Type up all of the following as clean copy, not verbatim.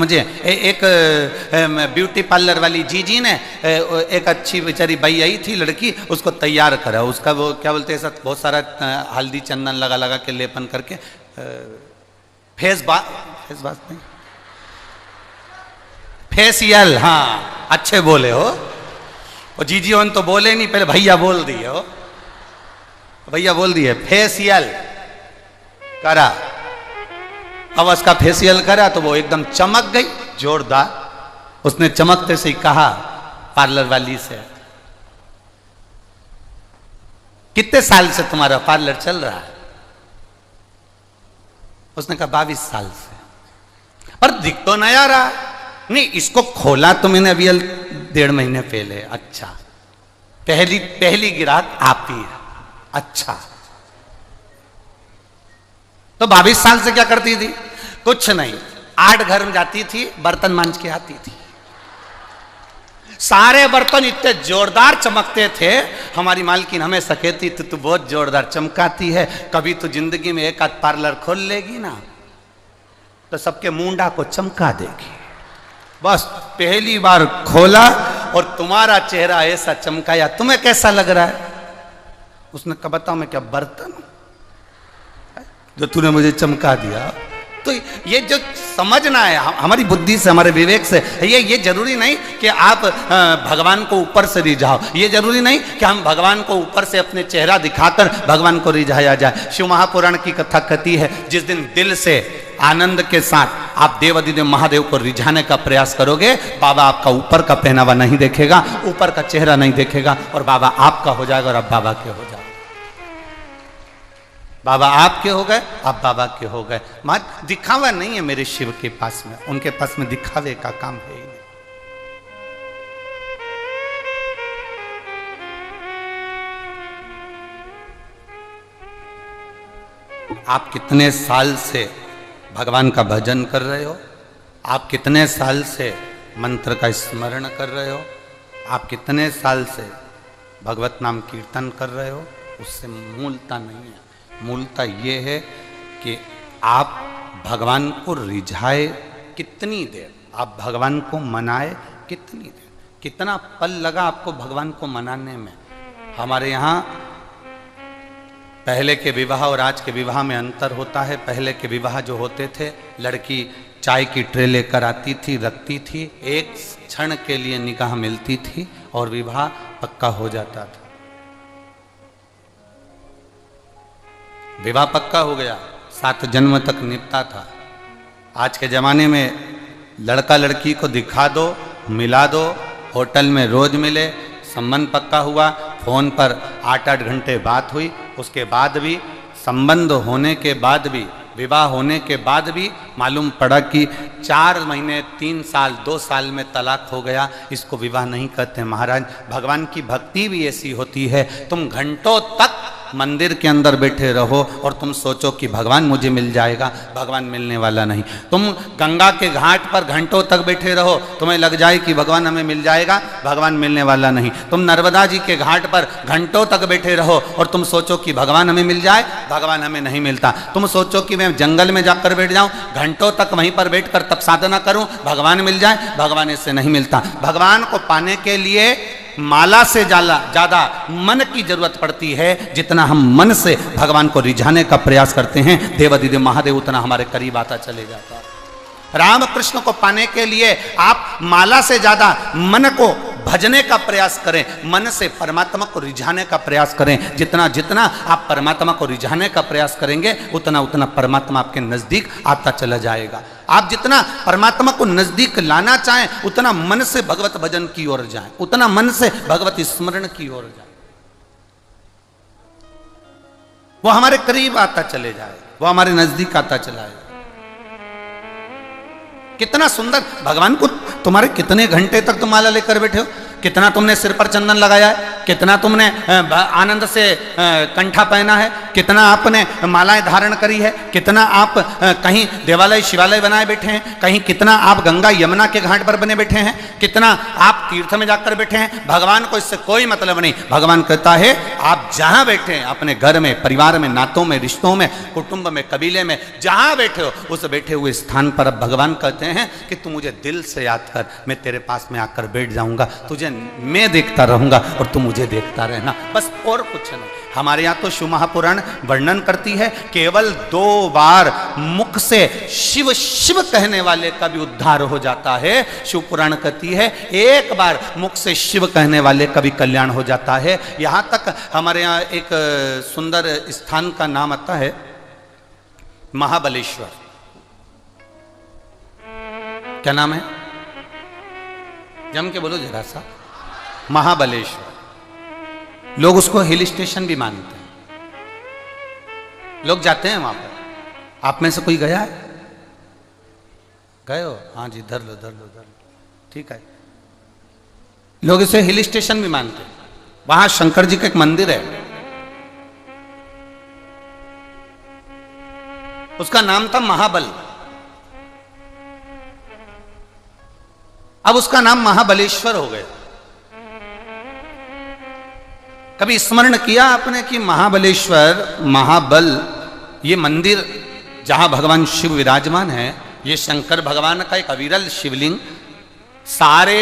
मुझे एक beauty parlour वाली जीजी ने एक अच्छी बेचारी बाई आई थी लड़की, उसको तैयार करा। उसका वो क्या बोलते हैं सब बहुत सारा हल्दी चंदन लगा लगा के लेपन करके फेस बात नहीं, फेसियल, हाँ अच्छे बोले हो। और जीजी होन तो बोले नहीं, पहले भैया बोल दिए हो, भैया बोल दिए फेसियल करा। अब उसका फेसियल करा तो वो एकदम चमक गई जोरदार। उसने चमकते से ही कहा पार्लर वाली से, कितने साल से तुम्हारा पार्लर चल रहा है? उसने कहा 22 साल से। पर दिख तो नया रहा। नहीं, इसको खोला तो मैंने अभी 1.5 महीने पहले। अच्छा, पहली ग्राहक आप ही है। अच्छा, तो 22 साल से क्या करती थी? कुछ नहीं, 8 घर में जाती थी, बर्तन मांज के आती थी। सारे बर्तन इतने जोरदार चमकते थे, हमारी मालकिन हमेशा कहती थी तू बहुत जोरदार चमकाती है, कभी तो जिंदगी में एक आध पार्लर खोल लेगी ना तो सबके मुंडा को चमका देगी। बस पहली बार खोला और तुम्हारा चेहरा ऐसा चमकाया, तुम्हें कैसा लग रहा है? उसने कहा बताओ मैं क्या बर्तन जो तूने मुझे चमका दिया? तो ये जो समझना है हमारी बुद्धि से, हमारे विवेक से, ये जरूरी नहीं कि आप भगवान को ऊपर से रिझाओ। ये जरूरी नहीं कि हम भगवान को ऊपर से अपने चेहरा दिखाकर भगवान को रिझाया जाए। शिव महापुराण की कथा कहती है, जिस दिन दिल से आनंद के साथ आप देव अधिदेव महादेव को रिझाने का प्रयास करोगे, बाबा आपका ऊपर का पहनावा नहीं देखेगा, ऊपर का चेहरा नहीं देखेगा, और बाबा आपका हो जाएगा और आप बाबा के हो जाओगे। बाबा आपके हो गए, आप बाबा के हो गए। मत दिखावा नहीं है मेरे शिव के पास में, उनके पास में दिखावे का काम है ही नहीं। आप कितने साल से भगवान का भजन कर रहे हो? आप कितने साल से मंत्र का स्मरण कर रहे हो? आप कितने साल से भगवत नाम कीर्तन कर रहे हो? उससे मूलता नहीं है। मूलता ये है कि आप भगवान को रिझाए कितनी देर, आप भगवान को मनाए कितनी देर, कितना पल लगा आपको भगवान को मनाने में। हमारे यहाँ पहले के विवाह और आज के विवाह में अंतर होता है। पहले के विवाह जो होते थे, लड़की चाय की ट्रे लेकर आती थी, रखती थी, एक क्षण के लिए निकाह मिलती थी और विवाह पक्का हो जाता था। विवाह पक्का हो गया, 7 जन्म तक निपटा था। आज के ज़माने में लड़का लड़की को दिखा दो, मिला दो, होटल में रोज मिले, संबंध पक्का हुआ, फ़ोन पर 8-8 घंटे बात हुई, उसके बाद भी संबंध होने के बाद भी, विवाह होने के बाद भी मालूम पड़ा कि 4 महीने, 3 साल, 2 साल में तलाक हो गया। इसको विवाह नहीं कहते महाराज। भगवान की भक्ति भी ऐसी होती है। तुम घंटों तक मंदिर के अंदर बैठे रहो और तुम सोचो कि भगवान मुझे मिल जाएगा, भगवान मिलने वाला नहीं। तुम गंगा के घाट पर घंटों तक बैठे रहो, तुम्हें लग जाए कि भगवान हमें मिल जाएगा, भगवान मिलने वाला नहीं। तुम नर्मदा जी के घाट पर घंटों तक बैठे रहो और तुम सोचो कि भगवान हमें मिल जाए, भगवान हमें नहीं मिलता। तुम सोचो कि मैं जंगल में जाकर बैठ जाऊं, घंटों तक वहीं पर बैठकर तप साधना करूं, भगवान मिल जाए, भगवान इससे नहीं मिलता। भगवान को पाने के लिए माला से ज्यादा मन की जरूरत पड़ती है। जितना हम मन से भगवान को रिझाने का प्रयास करते हैं, देव अधिदेव महादेव उतना हमारे करीब आता चले जाता है। राम कृष्ण को पाने के लिए आप माला से ज्यादा मन को भजने का प्रयास करें, मन से परमात्मा को रिझाने का प्रयास करें। जितना जितना आप परमात्मा को रिझाने का प्रयास करेंगे, उतना उतना परमात्मा आपके नजदीक आता चला जाएगा। आप जितना परमात्मा को नजदीक लाना चाहें, उतना मन से भगवत भजन की ओर जाएं, उतना मन से भगवत स्मरण की ओर जाएं, वो हमारे करीब आता चले जाए, वो हमारे नजदीक आता चला जाए। कितना सुंदर भगवान को, तुम्हारे कितने घंटे तक तुम माला लेकर बैठे हो, कितना तुमने सिर पर चंदन लगाया है, कितना तुमने आनंद से कंठा पहना है, कितना आपने मालाएं धारण करी है, कितना आप कहीं देवालय शिवालय बनाए बैठे हैं, कहीं कितना आप गंगा यमुना के घाट पर बने बैठे हैं, कितना आप तीर्थ में जाकर बैठे हैं। भगवान को इससे कोई मतलब नहीं। भगवान कहता है आप जहां बैठे हैं, अपने घर में, परिवार में, नातों में, रिश्तों में, कुटुंब में, कबीले में, जहां बैठे हो उस बैठे हुए स्थान पर अब भगवान कहते हैं कि तू मुझे दिल से याद कर, मैं तेरे पास में आकर बैठ जाऊंगा, तुझे मैं देखता रहूंगा और तू मुझे देखता रहना, बस और कुछ नहीं। हमारे यहाँ तो शिव महापुराण वर्णन करती है केवल 2 बार मुख से शिव शिव कहने वाले का भी उद्धार हो जाता है। शिव पुराण कहती है 1 बार मुख से शिव कहने वाले का भी कल्याण हो जाता है। यहाँ तक हमारे यहाँ एक सुंदर स्थान का नाम आता है महाबलेश्वर। क्या नाम है? जम के बोलो जरा सा। महाबलेश्वर। लोग उसको हिल स्टेशन भी मानते हैं, लोग जाते हैं वहां पर। आप में से कोई गया है? गए हो? हाँ जी, धर लो धर लो धर लो, ठीक है। लोग इसे हिल स्टेशन भी मानते हैं। वहां शंकर जी का एक मंदिर है, उसका नाम था महाबल। अब उसका नाम महाबलेश्वर हो गया। कभी स्मरण किया आपने कि महाबलेश्वर, महाबल, ये मंदिर जहां भगवान शिव विराजमान है, ये शंकर भगवान का एक अविरल शिवलिंग, सारे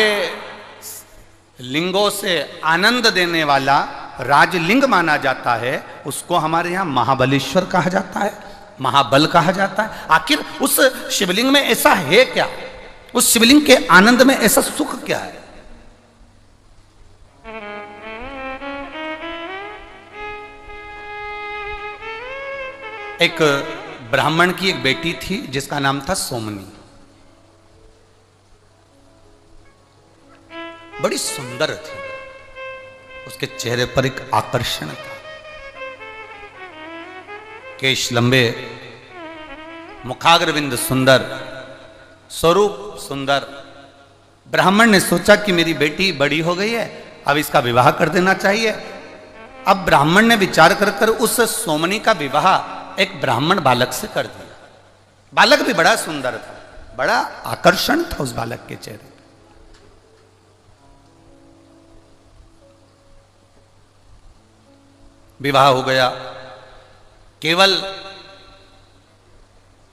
लिंगों से आनंद देने वाला राजलिंग माना जाता है। उसको हमारे यहां महाबलेश्वर कहा जाता है, महाबल कहा जाता है। आखिर उस शिवलिंग में ऐसा है क्या? उस शिवलिंग के आनंद में ऐसा सुख क्या है? एक ब्राह्मण की एक बेटी थी जिसका नाम था सोमनी। बड़ी सुंदर थी, उसके चेहरे पर एक आकर्षण था, केश लंबे, मुखाग्रविंद सुंदर, स्वरूप सुंदर। ब्राह्मण ने सोचा कि मेरी बेटी बड़ी हो गई है, अब इसका विवाह कर देना चाहिए। अब ब्राह्मण ने विचार कर कर उस सोमनी का विवाह एक ब्राह्मण बालक से कर दिया। बालक भी बड़ा सुंदर था, बड़ा आकर्षण था उस बालक के चेहरे। विवाह हो गया। केवल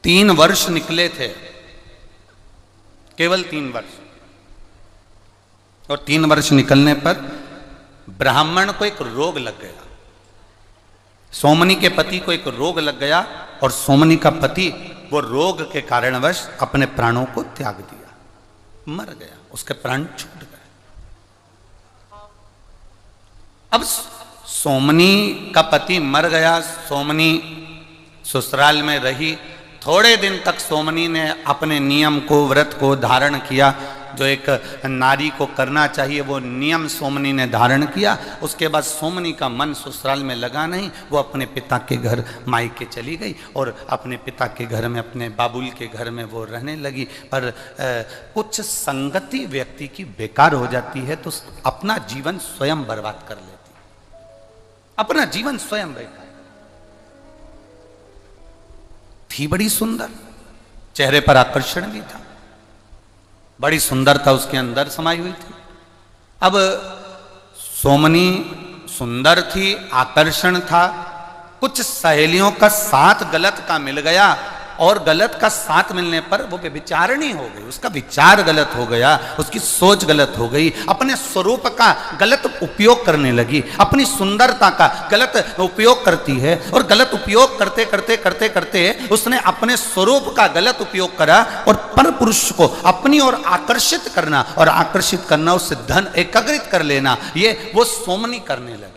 3 वर्ष निकले थे, केवल 3 वर्ष। और 3 वर्ष निकलने पर ब्राह्मण को एक रोग लग गया। सोमनी के पति को एक रोग लग गया और सोमनी का पति वो रोग के कारणवश अपने प्राणों को त्याग दिया, मर गया, उसके प्राण छूट गए। अब सोमनी का पति मर गया, सोमनी ससुराल में रही। थोड़े दिन तक सोमनी ने अपने नियम को, व्रत को धारण किया, जो एक नारी को करना चाहिए वो नियम सोमनी ने धारण किया। उसके बाद सोमनी का मन ससुराल में लगा नहीं, वो अपने पिता के घर मायके चली गई और अपने पिता के घर में, अपने बाबुल के घर में वो रहने लगी। पर कुछ संगति व्यक्ति की बेकार हो जाती है तो अपना जीवन स्वयं बर्बाद कर लेती, अपना जीवन स्वयं बेकार। थी बड़ी सुंदर, चेहरे पर आकर्षण भी था, बड़ी सुंदरता उसके अंदर समाई हुई थी। अब सोमनी सुंदर थी, आकर्षण था, कुछ सहेलियों का साथ गलत का मिल गया और गलत का साथ मिलने पर वो व्यभिचारिणी हो गई, उसका विचार गलत हो गया, उसकी सोच गलत हो गई, अपने स्वरूप का गलत उपयोग करने लगी, अपनी सुंदरता का गलत उपयोग करती है। और गलत उपयोग करते करते करते करते उसने अपने स्वरूप का गलत उपयोग करा और पर पुरुष को अपनी ओर आकर्षित करना, और आकर्षित करना, उससे धन एकत्रित कर लेना, ये वो सोमनी करने लगी।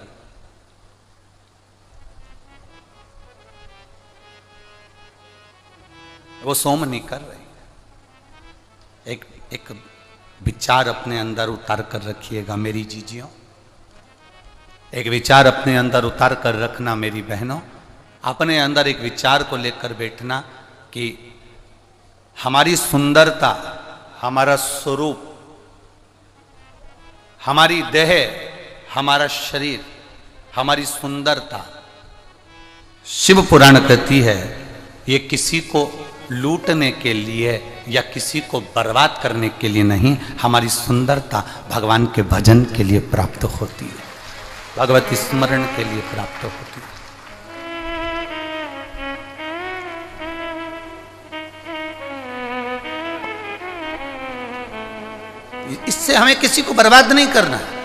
वो सोमनी कर रही। एक विचार अपने अंदर उतार कर रखिएगा मेरी जीजियों, एक विचार अपने अंदर उतार कर रखना मेरी बहनों। अपने अंदर एक विचार को लेकर बैठना कि हमारी सुंदरता, हमारा स्वरूप, हमारी देह, हमारा शरीर, हमारी सुंदरता, शिव पुराण कहती है ये किसी को लूटने के लिए या किसी को बर्बाद करने के लिए नहीं, हमारी सुंदरता भगवान के भजन के लिए प्राप्त होती है, भगवती स्मरण के लिए प्राप्त होती है। इससे हमें किसी को बर्बाद नहीं करना है।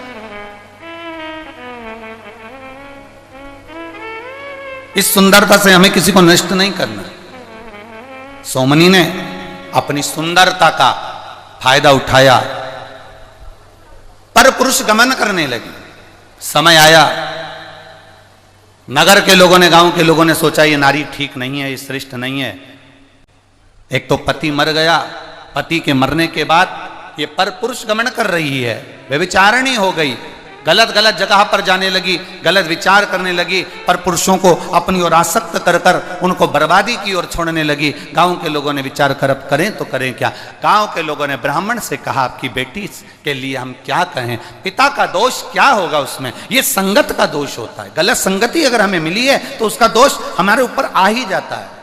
इस सुंदरता से हमें किसी को नष्ट नहीं करना। सोमनी ने अपनी सुंदरता का फायदा उठाया, पर पुरुष गमन करने लगी। समय आया, नगर के लोगों ने, गांव के लोगों ने सोचा ये नारी ठीक नहीं है, ये श्रेष्ठ नहीं है। एक तो पति मर गया, पति के मरने के बाद ये पर पुरुष गमन कर रही है, व्यभिचारिणी हो गई, गलत गलत जगह पर जाने लगी, गलत विचार करने लगी, पर पुरुषों को अपनी ओर आसक्त कर कर उनको बर्बादी की ओर छोड़ने लगी। गांव के लोगों ने विचार कर अब करें तो करें क्या। गांव के लोगों ने ब्राह्मण से कहा आपकी बेटी के लिए हम क्या कहें, पिता का दोष क्या होगा उसमें, ये संगत का दोष होता है, गलत संगति अगर हमें मिली है तो उसका दोष हमारे ऊपर आ ही जाता है।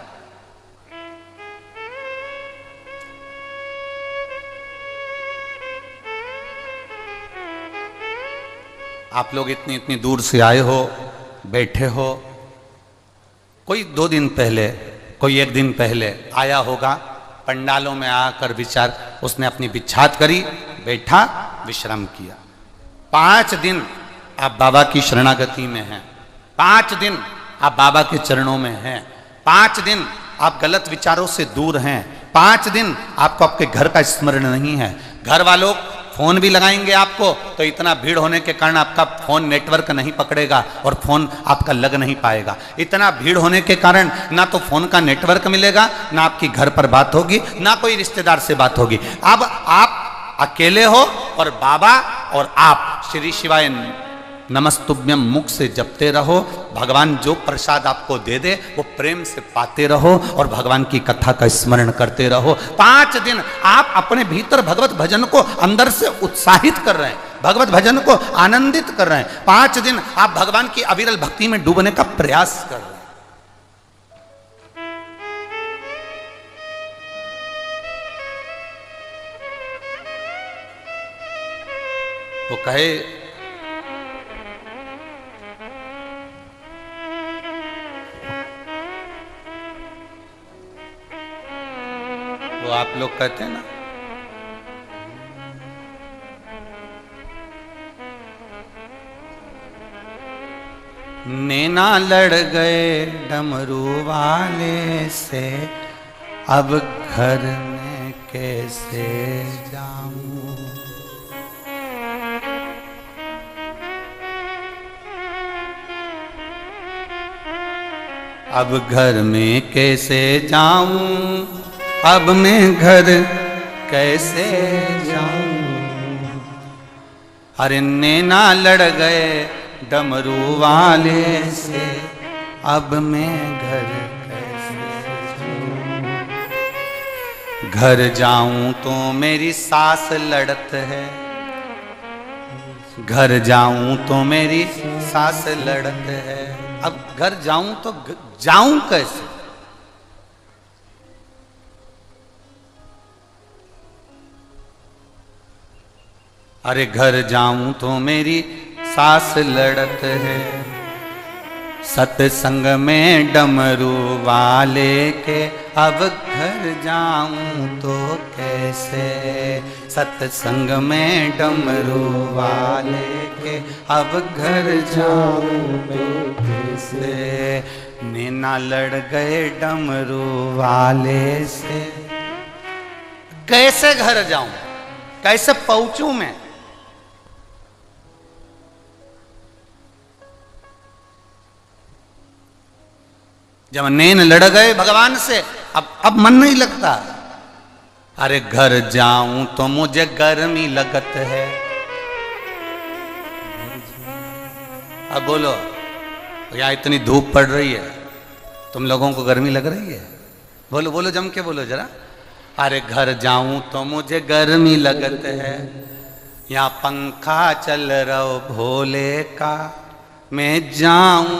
आप लोग इतनी इतनी दूर से आए हो, बैठे हो, कोई 2 दिन पहले, कोई 1 दिन पहले आया होगा, पंडालों में आकर विचार, उसने अपनी बिछात करी, बैठा, विश्राम किया। 5 दिन आप बाबा की शरणागति में हैं, 5 दिन आप बाबा के चरणों में हैं, 5 दिन आप गलत विचारों से दूर हैं, 5 दिन आपको आपके घर का स्मरण नहीं है। घर वालों फोन भी लगाएंगे आपको तो इतना भीड़ होने के कारण आपका फोन नेटवर्क नहीं पकड़ेगा और फोन आपका लग नहीं पाएगा। इतना भीड़ होने के कारण ना तो फोन का नेटवर्क मिलेगा, ना आपकी घर पर बात होगी, ना कोई रिश्तेदार से बात होगी। अब आप अकेले हो और बाबा और आप श्री शिवाय नमस्तुभ्यम मुख से जपते रहो। भगवान जो प्रसाद आपको दे दे वो प्रेम से पाते रहो और भगवान की कथा का स्मरण करते रहो। 5 दिन आप अपने भीतर भगवत भजन को अंदर से उत्साहित कर रहे हैं, भगवत भजन को आनंदित कर रहे हैं। 5 दिन आप भगवान की अविरल भक्ति में डूबने का प्रयास कर रहे हैं। वो कहे वो आप लोग कहते हैं ना, नैना लड़ गए डमरू वाले से, अब घर में कैसे जाऊं। अब घर में कैसे जाऊं, अब मैं घर कैसे जाऊं। अरे नैना लड़ गए डमरू वाले से, अब मैं घर कैसे जाऊं। घर जाऊं तो मेरी सास लड़त है, घर जाऊं तो मेरी सास लड़त है। अब घर जाऊं तो जाऊं कैसे। अरे घर जाऊं तो मेरी सास लड़त है, सत्संग में डमरू वाले के, अब घर जाऊं तो कैसे। सत्संग में डमरू वाले के, अब घर जाऊं तो कैसे। नैना लड़ गए डमरू वाले से, कैसे घर जाऊं, कैसे पहुंचूं मैं। जब नैन लड़ गए भगवान से, अब मन नहीं लगता। अरे घर जाऊं तो मुझे गर्मी लगत है। अब बोलो, यहाँ इतनी धूप पड़ रही है, तुम लोगों को गर्मी लग रही है? बोलो बोलो, जम के बोलो जरा। अरे घर जाऊं तो मुझे गर्मी लगत है, या पंखा चल रहा भोले का, मैं जाऊं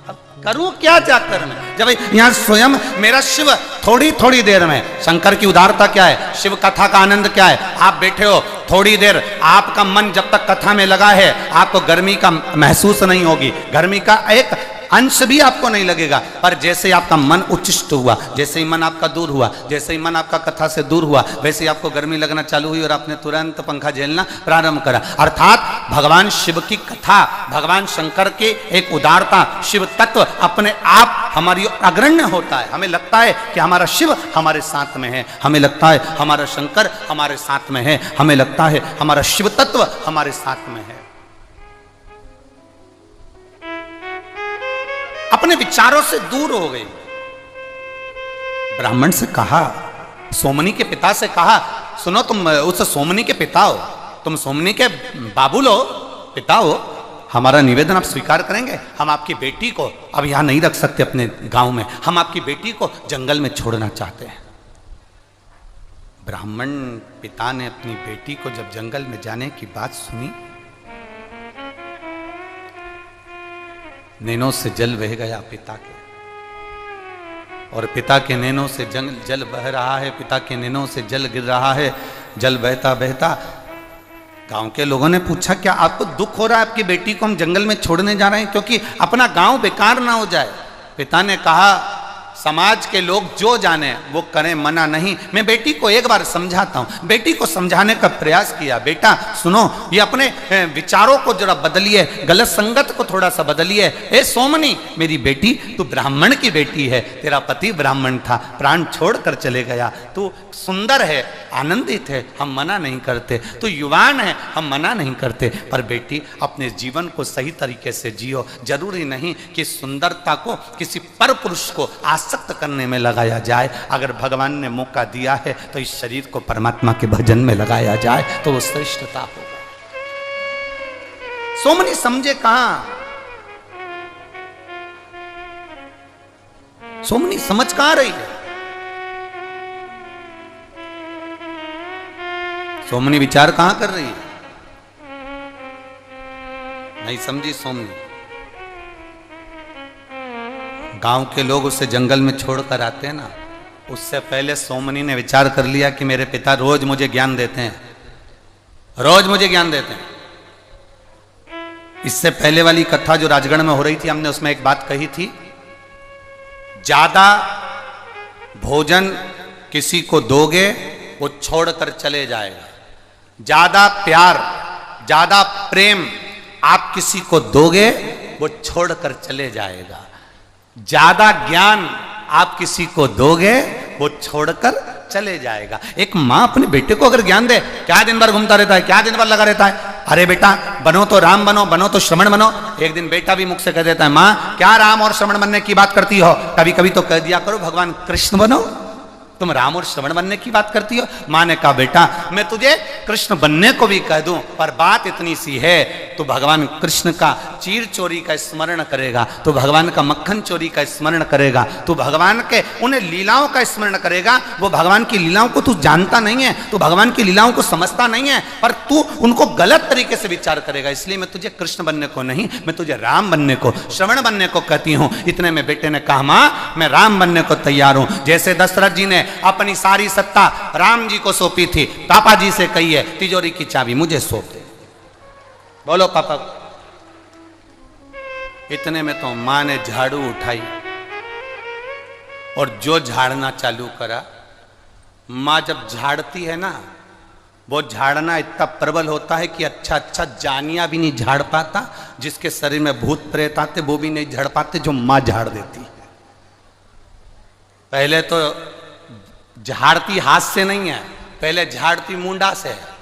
अब करूं क्या जाकर मैं, जब यहां स्वयं मेरा शिव थोड़ी थोड़ी देर में, शंकर की उदारता क्या है, शिव कथा का आनंद क्या है, आप बैठे हो थोड़ी देर, आपका मन जब तक कथा में लगा है आपको गर्मी का महसूस नहीं होगी, गर्मी का एक अंश भी आपको नहीं लगेगा। पर जैसे ही आपका मन उच्चिष्ट हुआ, जैसे ही मन आपका दूर हुआ, जैसे ही मन आपका कथा से दूर हुआ, वैसे ही आपको गर्मी लगना चालू हुई और आपने तुरंत पंखा झेलना प्रारंभ करा। अर्थात भगवान शिव की कथा, भगवान शंकर की एक उदारता, शिव तत्व अपने आप हमारी अग्रण्य होता है। हमें लगता है कि हमारा शिव हमारे साथ में है, हमें लगता है हमारा शंकर हमारे साथ में है, हमें लगता है हमारा शिव तत्व हमारे साथ में है। अपने विचारों से दूर हो गए। ब्राह्मण से कहा, सोमनी के पिता से कहा, सुनो तुम उस सोमनी के पिता हो, तुम सोमनी के बाबू लो, पिता हो, हमारा निवेदन आप स्वीकार करेंगे? हम आपकी बेटी को अब यहां नहीं रख सकते अपने गांव में, हम आपकी बेटी को जंगल में छोड़ना चाहते हैं। ब्राह्मण पिता ने अपनी बेटी को जब जंगल में जाने की बात सुनी, नैनों से जल बह गया पिता के, और पिता के नैनों से जल बह रहा है, पिता के नैनों से जल गिर रहा है। जल बहता बहता गांव के लोगों ने पूछा, क्या आपको दुख हो रहा है, आपकी बेटी को हम जंगल में छोड़ने जा रहे हैं क्योंकि अपना गांव बेकार ना हो जाए? पिता ने कहा, समाज के लोग जो जाने वो करें, मना नहीं। मैं बेटी को एक बार समझाता हूं। बेटी को समझाने का प्रयास किया, बेटा सुनो, ये अपने विचारों को जरा बदलिए, गलत संगत को थोड़ा सा बदलिए। ए सोमनी, मेरी बेटी, तू ब्राह्मण की बेटी है, तेरा पति ब्राह्मण था, प्राण छोड़कर चले गया, तू सुंदर है, आनंदित है, हम मना नहीं करते, तू युवान है, हम मना नहीं करते, पर बेटी अपने जीवन को सही तरीके से जियो। जरूरी नहीं कि सुंदरता को किसी पर पुरुष को आसक्त करने में लगाया जाए। अगर भगवान ने मौका दिया है तो इस शरीर को परमात्मा के भजन में लगाया जाए तो वो श्रेष्ठता होगा। सोमनी समझे कहां, सोमनी समझ कहां रही है? सोमनी विचार कहां कर रही है? नहीं समझी सोमनी। गांव के लोग उसे जंगल में छोड़कर आते हैं ना, उससे पहले सोमनी ने विचार कर लिया कि मेरे पिता रोज मुझे ज्ञान देते हैं, रोज मुझे ज्ञान देते हैं। इससे पहले वाली कथा जो राजगढ़ में हो रही थी, हमने उसमें एक बात कही थी, ज्यादा भोजन किसी को दोगे वो छोड़कर चले जाएगा, ज्यादा प्यार, ज्यादा प्रेम आप किसी को दोगे वो छोड़कर चले जाएगा, ज्यादा ज्ञान आप किसी को दोगे वो छोड़कर चले जाएगा। एक माँ अपने बेटे को अगर ज्ञान दे, क्या दिन भर घूमता रहता है, क्या दिन भर लगा रहता है, अरे बेटा बनो तो राम बनो, बनो तो श्रवण बनो। एक दिन बेटा भी मुख से कह देता है, माँ क्या राम और श्रवण बनने की बात करती हो, कभी कभी तो कह दिया करो भगवान कृष्ण बनो, तुम राम और श्रवण बनने की बात करती हो। माँ ने कहा, बेटा मैं तुझे कृष्ण बनने को भी कह दूं, पर बात इतनी सी है, तो भगवान कृष्ण का चीर चोरी का स्मरण करेगा, तो भगवान का मक्खन चोरी का स्मरण करेगा, तो भगवान के उन लीलाओं का स्मरण करेगा। वो भगवान की लीलाओं को तू जानता नहीं है, तू भगवान की लीलाओं को समझता नहीं है, पर तू उनको गलत तरीके से विचार करेगा। इसलिए मैं तुझे कृष्ण बनने को नहीं, मैं तुझे राम बनने को, श्रवण बनने को कहती हूँ। इतने में बेटे ने कहा, माँ मैं राम बनने को तैयार हूँ। जैसे दशरथ जी ने अपनी सारी सत्ता राम जी को सौंपी थी, पापा जी से कहिए तिजोरी की चाबी मुझे सौंप दे, बोलो पापा। इतने में तो मां ने झाड़ू उठाई और जो झाड़ना चालू करा। मां जब झाड़ती है ना, वो झाड़ना इतना प्रबल होता है कि अच्छा अच्छा जानिया भी नहीं झाड़ पाता, जिसके शरीर में भूत प्रेत आते वो भी नहीं झाड़ पाते, जो मां झाड़ देती है। पहले तो झाड़ती हाथ से नहीं है, पहले झाड़ती मुंडा से है,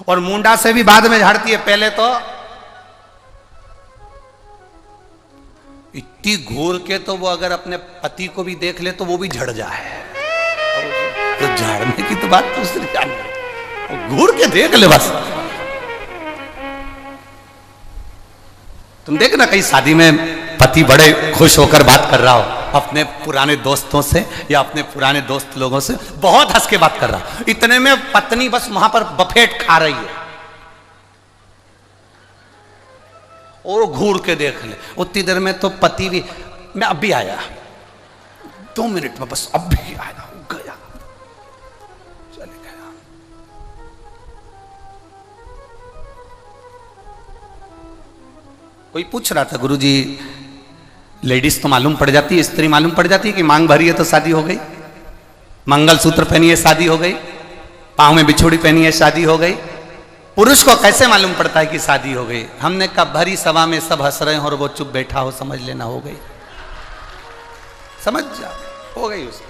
और मुंडा से भी बाद में झाड़ती है। पहले तो इतनी घूर के तो वो अगर अपने पति को भी देख ले तो वो भी झड़ जाए। तो झाड़ने की तो बात दूसरी जानी, घूर के देख ले बस। तुम देखना कहीं शादी में पति बड़े खुश होकर बात कर रहा हो, अपने पुराने दोस्तों से या अपने पुराने दोस्त लोगों से बहुत हंस के बात कर रहा। इतने में पत्नी बस वहां पर बफेट खा रही है और घूर के देख ले। उतनी देर में तो पति भी, मैं अब भी आया, 2 मिनट में बस अब भी आया, गया, चले गया। कोई पूछ रहा था, गुरुजी लेडीज तो मालूम पड़ जाती है, स्त्री मालूम पड़ जाती है कि मांग भरी है तो शादी हो गई, मंगलसूत्र पहनी है शादी हो गई, पांव में बिछोड़ी पहनी है शादी हो गई। पुरुष को कैसे मालूम पड़ता है कि शादी हो गई? हमने कहा भरी सभा में सब हंस रहे हो और वो चुप बैठा हो, समझ लेना हो गई, समझ जा, हो गई उसको,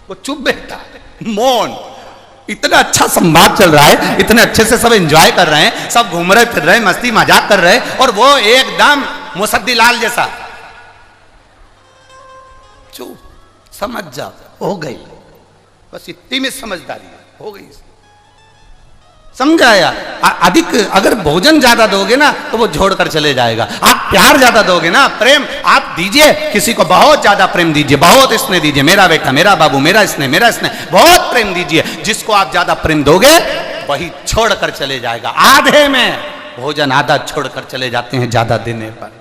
वो चुप बैठा, मौन। इतना अच्छा संवाद चल रहा है, इतने अच्छे से सब एंजॉय कर रहे हैं, सब घूम रहे फिर रहे, मस्ती मजाक कर रहे, और वो एकदम मुसद्दी लाल जैसा चुप। समझ जा, हो गई, बस इतनी में समझदारी हो गई, समझाया। अधिक अगर भोजन ज्यादा दोगे ना तो वो छोड़कर चले जाएगा। आप प्यार ज्यादा दोगे ना, प्रेम आप दीजिए, किसी को बहुत ज्यादा प्रेम दीजिए, बहुत स्नेह दीजिए, मेरा बेटा, मेरा बाबू, मेरा स्नेह, बहुत प्रेम दीजिए। जिसको आप ज्यादा प्रेम दोगे वही छोड़कर चले जाएगा। आधे में भोजन आधा छोड़कर चले जाते हैं ज्यादा देने पर।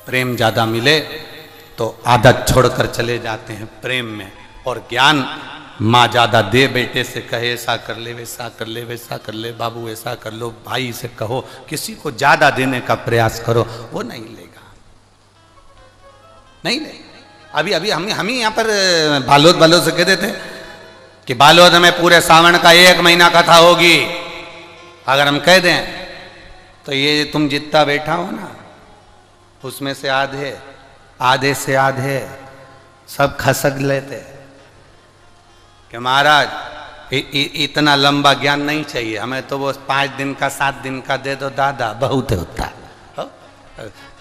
प्रेम ज्यादा मिले तो आधा छोड़कर चले जाते हैं प्रेम में। और ज्ञान माँ ज्यादा दे, बेटे से कहे ऐसा कर ले, वैसा कर ले, वैसा कर ले, बाबू ऐसा कर लो, भाई से कहो, किसी को ज्यादा देने का प्रयास करो, वो नहीं लेगा, नहीं लेगा। अभी अभी हम ही यहाँ पर बालोद से कहते थे कि बालोद में पूरे सावन का 1 महीना कथा होगी। अगर हम कह दें तो ये तुम जितना बैठा हो ना, उसमें से आधे से आधे सब खसक लेते कि महाराज इतना लंबा ज्ञान नहीं चाहिए हमें, तो वो 5 दिन का 7 दिन का दे दो दादा, बहुत होता है।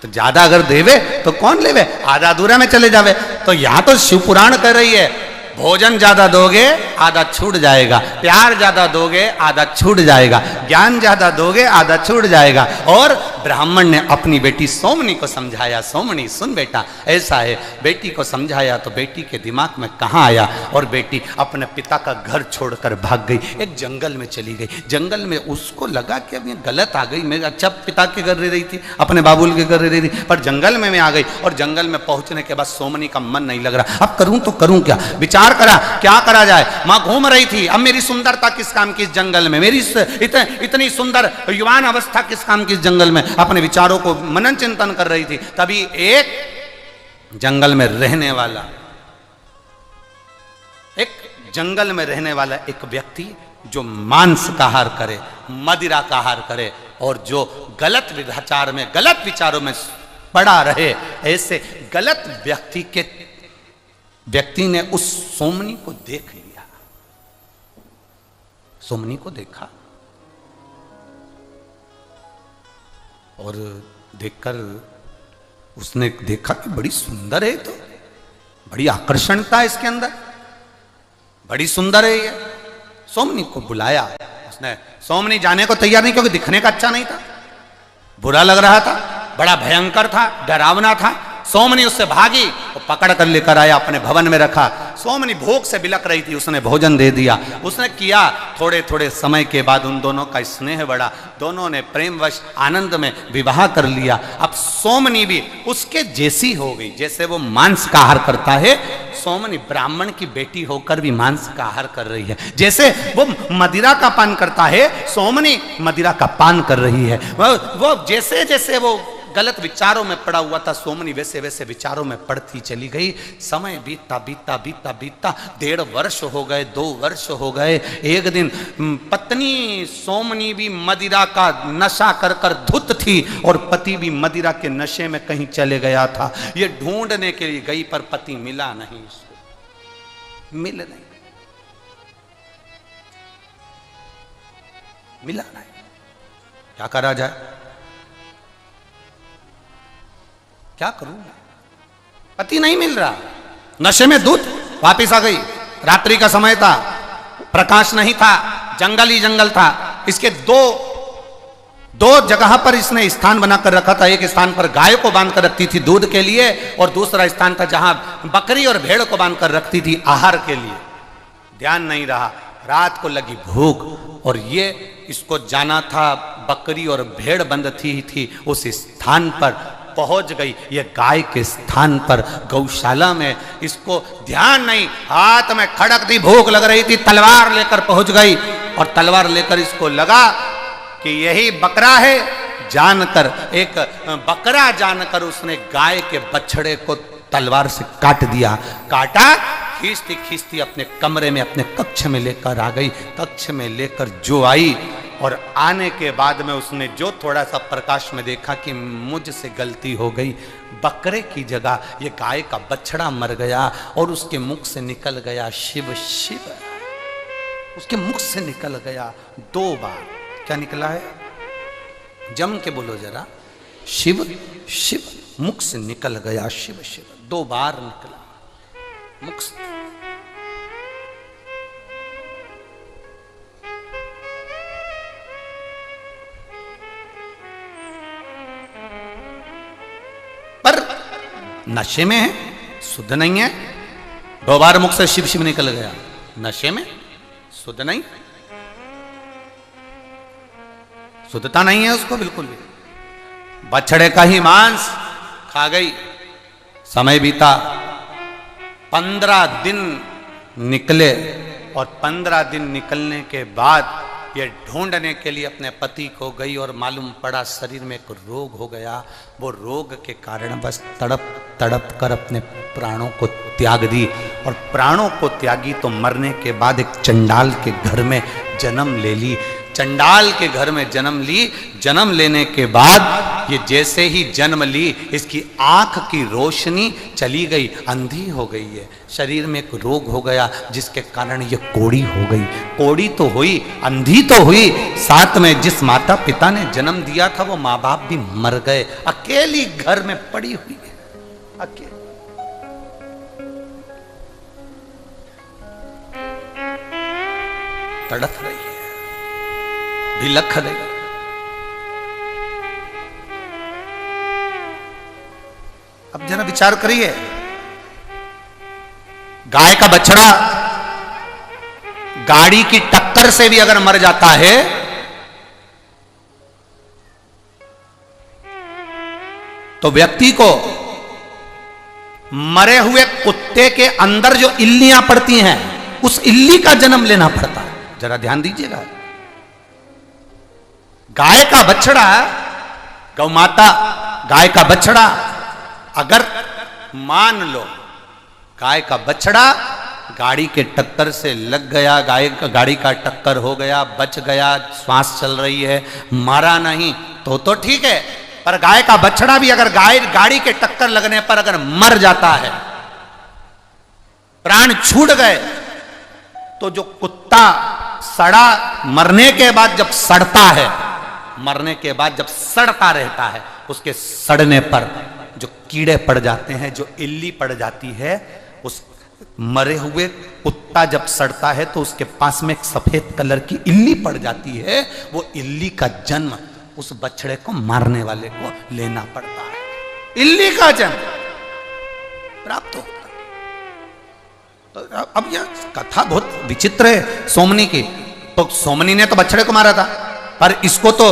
तो ज्यादा अगर देवे तो कौन लेवे, आधा अधूरा में चले जावे। तो यहां तो शिव पुराण कर रही है, भोजन ज्यादा दोगे आधा छूट जाएगा, प्यार ज्यादा दोगे आधा छूट जाएगा, ज्ञान ज्यादा दोगे आधा छूट जाएगा। और ब्राह्मण ने अपनी बेटी सोमनी को समझाया, सोमनी सुन बेटा ऐसा है, बेटी को समझाया तो बेटी के दिमाग में कहाँ आया, और बेटी अपने पिता का घर छोड़कर भाग गई, एक जंगल में चली गई। जंगल में उसको लगा कि अब ये गलत आ गई, मैं अच्छा पिता के घर रह रही थी, अपने बाबुल के घर रह रही थी, पर जंगल में मैं आ गई। और जंगल में पहुंचने के बाद सोमनी का मन नहीं लग रहा, अब करूं तो करूं क्या, विचार करा क्या करा जाए। मां घूम रही थी, अब मेरी सुंदरता किस काम की इस जंगल में, मेरी इतनी सुंदर युवान अवस्था किस काम की इस जंगल में, अपने विचारों को मनन चिंतन कर रही थी। तभी एक जंगल में रहने वाला एक व्यक्ति जो मांस का आहार करे, मदिरा का आहार करे, और जो गलत विचारों में पड़ा रहे, ऐसे गलत व्यक्ति ने उस सोमनी को देख लिया। सोमनी को देखा और देखकर उसने देखा कि बड़ी सुंदर है, तो बड़ी आकर्षणता इसके अंदर, बड़ी सुंदर है ये। सोमनी को बुलाया उसने। सोमनी जाने को तैयार नहीं, क्योंकि दिखने का अच्छा नहीं था, बुरा लग रहा था, बड़ा भयंकर था, डरावना था। सोमनी उससे भागी, वो पकड़ कर लेकर आया, अपने भवन में रखा। सोमनी भूख से बिलक रही थी, उसने भोजन दे दिया, उसने किया। थोड़े थोड़े समय के बाद उन दोनों का स्नेह बढ़ा, दोनों ने प्रेमवश आनंद में विवाह कर लिया। अब सोमनी भी उसके जैसी हो गई, जैसे वो मांस का आहार करता है, सोमनी ब्राह्मण की बेटी होकर भी मांस का आहार कर रही है। जैसे वो मदिरा का पान करता है, सोमनी मदिरा का पान कर रही है। वो जैसे जैसे वो गलत विचारों में पड़ा हुआ था, सोमनी वैसे वैसे विचारों में पड़ती चली गई। समय बीतता 1.5 वर्ष हो गए, 2 वर्ष हो गए। एक दिन पत्नी सोमनी भी मदिरा का नशा कर कर धुत थी, और पति भी मदिरा के नशे में कहीं चले गया था। ये ढूंढने के लिए गई, पर पति मिला नहीं, मिला नहीं। क्या करा जाए, क्या करूं, पति नहीं मिल रहा, नशे में धुत। वापिस आ गई, रात्रि का समय था, प्रकाश नहीं था, जंगल ही जंगल था। इसके 2 दो जगह पर इसने स्थान बनाकर रखा था। एक स्थान पर गाय को बांध कर रखती थी दूध के लिए, और दूसरा स्थान था जहां बकरी और भेड़ को बांध कर रखती थी आहार के लिए। ध्यान नहीं रहा, रात को लगी भूख, और ये इसको जाना था बकरी और भेड़ बंद थी उस स्थान पर पहुंच गई। ये गाय के स्थान पर गौशाला में, इसको ध्यान नहीं, हाथ में खड़क थी, भूख लग रही थी, तलवार लेकर पहुंच गई, और तलवार लेकर इसको लगा कि यही बकरा है। जानकर, एक बकरा जानकर उसने गाय के बछड़े को तलवार से काट दिया। काटा, खींचती खींचती अपने कमरे में, अपने कक्ष में लेकर आ गई। कक्ष में लेकर जो आई, और आने के बाद में उसने जो थोड़ा सा प्रकाश में देखा कि मुझसे गलती हो गई, बकरे की जगह ये गाय का बछड़ा मर गया, और उसके मुख से निकल गया शिव शिव। उसके मुख से निकल गया 2 बार। क्या निकला है? जम के बोलो जरा, शिव शिव। मुख से निकल गया शिव शिव, 2 बार निकला मुख से। पर नशे में है, शुद्ध नहीं है। 2 बार मुख से शिव शिव निकल गया, नशे में, शुद्ध नहीं, शुद्धता नहीं है उसको बिल्कुल भी। बछड़े का ही मांस खा गई। समय बीता, 15 दिन निकले, और 15 दिन निकलने के बाद ये ढूंढने के लिए अपने पति को गई, और मालूम पड़ा शरीर में एक रोग हो गया। वो रोग के कारण बस तड़प तड़प कर अपने प्राणों को त्याग दी, और प्राणों को त्यागी तो मरने के बाद एक चंडाल के घर में जन्म ले ली। चंडाल के घर में जन्म ली। जन्म लेने के बाद ये जैसे ही जन्म ली, इसकी आंख की रोशनी चली गई, अंधी हो गई है। शरीर में एक रोग हो गया जिसके कारण ये कोड़ी हो गई। कोड़ी तो हुई, अंधी तो हुई, साथ में जिस माता पिता ने जन्म दिया था वो माँ बाप भी मर गए। अकेली घर में पड़ी हुई है, अकेली। तड़प रही है, बिलख रही। अब जरा विचार करिए, गाय का बछड़ा गाड़ी की टक्कर से भी अगर मर जाता है तो व्यक्ति को मरे हुए कुत्ते के अंदर जो इल्लियां पड़ती हैं उस इल्ली का जन्म लेना पड़ता है। जरा ध्यान दीजिएगा। गाय का बछड़ा, गौ माता गाय का बछड़ा, अगर मान लो गाय का बछड़ा गाड़ी के टक्कर से लग गया, गाड़ी का टक्कर हो गया, बच गया, श्वास चल रही है, मारा नहीं तो ठीक है। पर गाय का बछड़ा भी अगर गाड़ी के टक्कर लगने पर अगर मर जाता है, प्राण छूट गए, तो जो कुत्ता सड़ा, मरने के बाद जब सड़ता है, मरने के बाद जब सड़ता रहता है, उसके सड़ने पर जो कीड़े पड़ जाते हैं, जो इल्ली पड़ जाती है, उस मरे हुए कुत्ता जब सड़ता है तो उसके पास में एक सफेद कलर की इल्ली पड़ जाती है। वो इल्ली का जन्म उस बछड़े को मारने वाले को लेना पड़ता है। इल्ली का जन्म प्राप्त होता है। तो अब यह कथा बहुत विचित्र है सोमनी की। तो सोमनी ने तो बछड़े को मारा था, पर इसको तो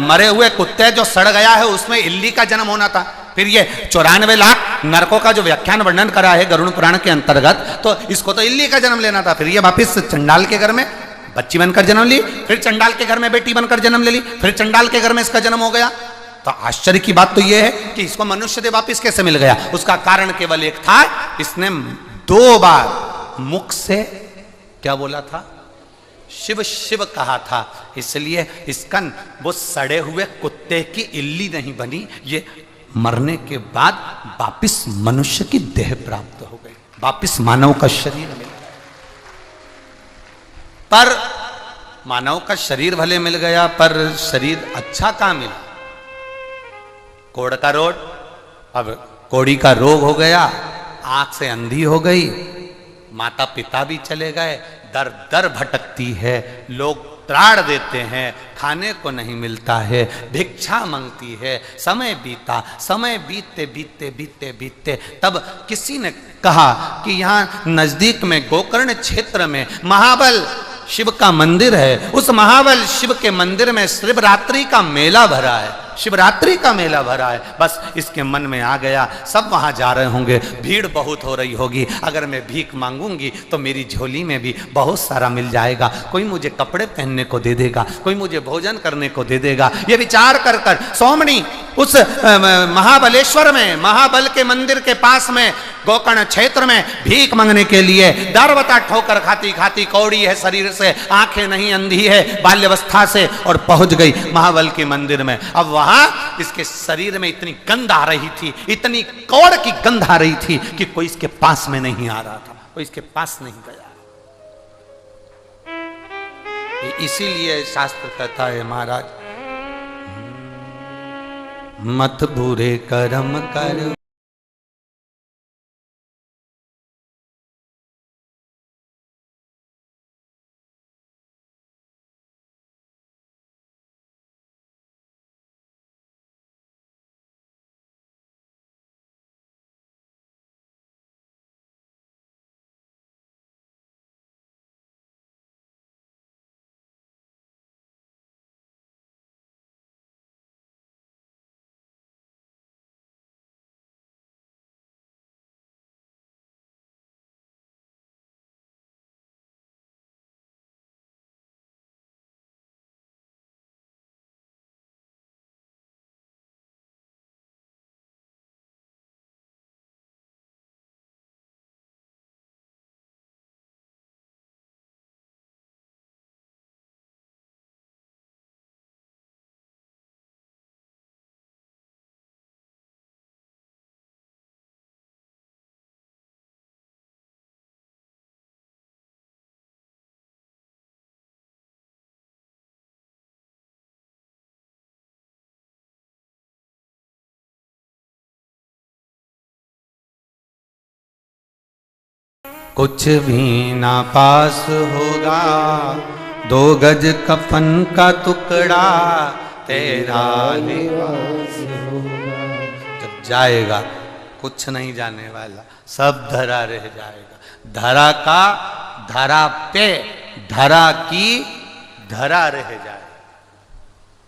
मरे हुए कुत्ते जो सड़ गया है उसमें इल्ली का जन्म होना था। फिर ये 94 लाख नरकों का जो व्याख्यान वर्णन करा है गरुड़ पुराण के अंतर्गत, तो इसको तो इल्ली का जन्म लेना था। फिर ये वापिस चंडाल के घर में बच्ची बनकर जन्म ली, फिर चंडाल के घर में बेटी बनकर जन्म ले ली, फिर चंडाल के घर में इसका जन्म हो गया। तो आश्चर्य की बात तो यह है कि इसको मनुष्य देह वापिस कैसे मिल गया। उसका कारण केवल एक था, इसने 2 बार मुख से क्या बोला था, शिव शिव कहा था। इसलिए इसका वो सड़े हुए कुत्ते की इल्ली नहीं बनी, ये मरने के बाद वापिस मनुष्य की देह प्राप्त हो गई, वापिस मानव का शरीर मिल गया। पर मानव का शरीर भले मिल गया, पर शरीर अच्छा कहां मिला। कोड़ का रोग, अब कोड़ी का रोग हो गया, आंख से अंधी हो गई, माता पिता भी चले गए, दर दर भटकती है। लोग त्राण देते हैं, खाने को नहीं मिलता है, भिक्षा मांगती है। समय बीता, समय बीतते बीतते बीतते बीतते तब किसी ने कहा कि यहाँ नजदीक में गोकर्ण क्षेत्र में महाबल शिव का मंदिर है, उस महाबल शिव के मंदिर में शिवरात्रि का मेला भरा है, शिवरात्रि का मेला भरा है। बस इसके मन में आ गया सब वहां जा रहे होंगे, भीड़ बहुत हो रही होगी, अगर मैं भीख मांगूंगी तो मेरी झोली में भी बहुत सारा मिल जाएगा, कोई मुझे कपड़े पहनने को दे देगा, कोई मुझे भोजन करने को दे देगा। ये विचार कर कर सोमनी उस महाबलेश्वर में, महाबल के मंदिर के पास में गोकर्ण क्षेत्र में भीख मांगने के लिए दरवता ठोकर खाती खाती, कौड़ी है शरीर से, आंखें नहीं, अंधी है बाल्यावस्था से, और पहुंच गई महाबल के मंदिर में। अब वहां इसके शरीर में इतनी गंध आ रही थी, इतनी कौड़ की गंध आ रही थी कि कोई इसके पास में नहीं आ रहा था, कोई इसके पास नहीं गया। इसीलिए शास्त्र कहता है महाराज, मत बुरे कर्म कर। कुछ भी ना पास होगा, 2 गज कफन का टुकड़ा तेरा लिबास होगा। जब जाएगा कुछ नहीं जाने वाला, सब धरा रह जाएगा। धरा का धरा पे, धरा की धरा रह जाए,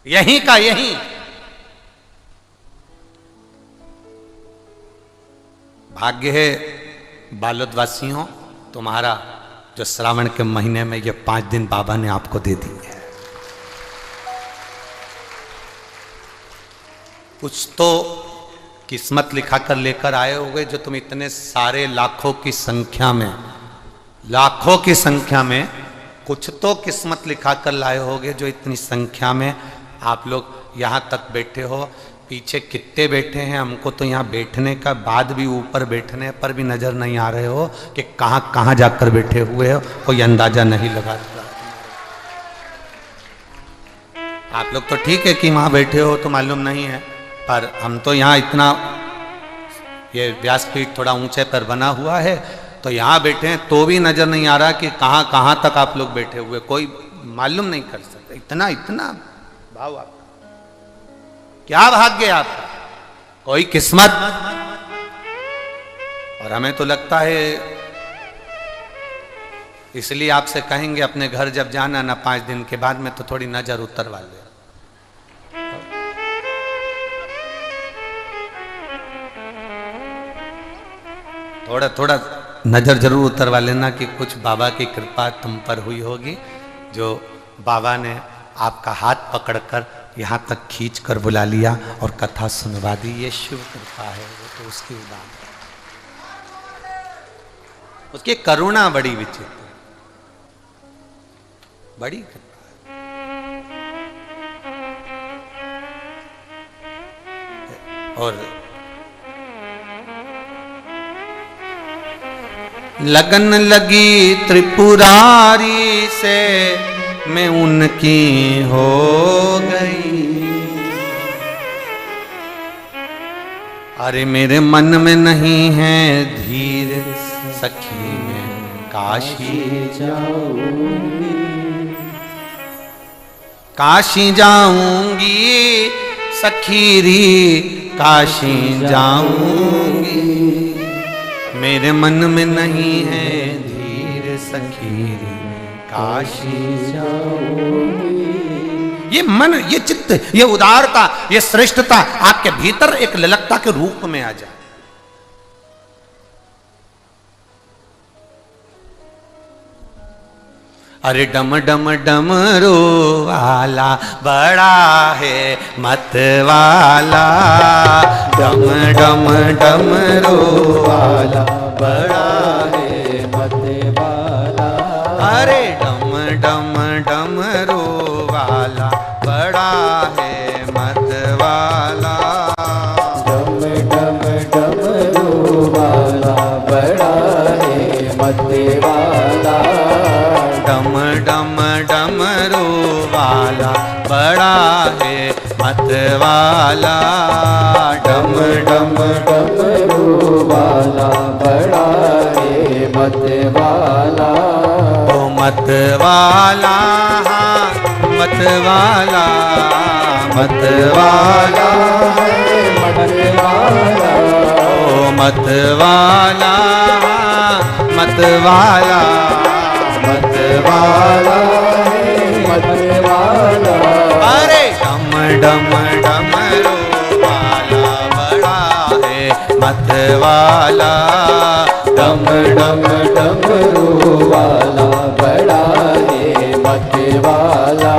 यहीं का यहीं। भाग्य है बालोदवासियों, तुम्हारा जो श्रावण के महीने में ये 5 दिन बाबा ने आपको दे दिए। कुछ तो किस्मत लिखा कर लेकर आए होगे, जो तुम इतने सारे लाखों की संख्या में कुछ तो किस्मत लिखा कर लाए होगे, जो इतनी संख्या में आप लोग यहाँ तक बैठे हो। पीछे कितने बैठे हैं, हमको तो यहाँ बैठने का बाद भी, ऊपर बैठने पर भी नजर नहीं आ रहे हो कि कहाँ कहाँ जाकर बैठे हुए हो, कोई अंदाजा नहीं लगा। आप लोग तो ठीक है कि वहाँ बैठे हो तो मालूम नहीं है, पर हम तो यहाँ इतना, ये व्यासपीठ थोड़ा ऊंचे पर बना हुआ है, तो यहाँ बैठे हैं तो भी नजर नहीं आ रहा कि कहाँ कहाँ तक आप लोग बैठे हुए, कोई मालूम नहीं कर सकता। इतना इतना भाव आप, क्या भाग्य आपका, कोई किस्मत। और हमें तो लगता है, इसलिए आपसे कहेंगे अपने घर जब जाना ना 5 दिन के बाद में, तो थोड़ी नजर उतरवा ले। थोड़ा थोड़ा नजर जरूर उतरवा लेना कि कुछ बाबा की कृपा तुम पर हुई होगी, जो बाबा ने आपका हाथ पकड़कर यहाँ तक खींच कर बुला लिया और कथा सुनवा दी। ये शिव कृपा है, वो तो उसकी उदाहरण, उसकी करुणा बड़ी विचित्र, बड़ी कृपा है। और लगन लगी त्रिपुरारी से, मैं उनकी हो गई। अरे मेरे मन में नहीं है धीर, सखी मैं काशी जाऊंगी। काशी जाऊंगी सखीरी, काशी जाऊंगी, मेरे मन में नहीं है धीर सखीरी, काशी जाऊंगी। ये मन, ये चित्त, ये उदारता, ये श्रेष्ठता आपके भीतर एक ललकता के रूप में आ जाए। अरे डम डम डमरू वाला बड़ा है मत वाला, डम डम डमरू वाला बड़ा है मत वाला। अरे डम डम डमरू वाला बड़ा है मत वाला, डम डम डमरू वाला बड़ा है मत वाला, डम डम डमरू वाला बड़ा है मत वाला, डम डम डमरू वाला बड़ा है मत वाला। ओ मत वाला, मत वाला, मत वाला, मत वाला, ओ मत वाला, मत वाला, मत वाला, मत वाला। अरे डम डम डमरू वाला बड़ा है मत वाला, डम डम डमरू वाला बड़ा है मत वाला।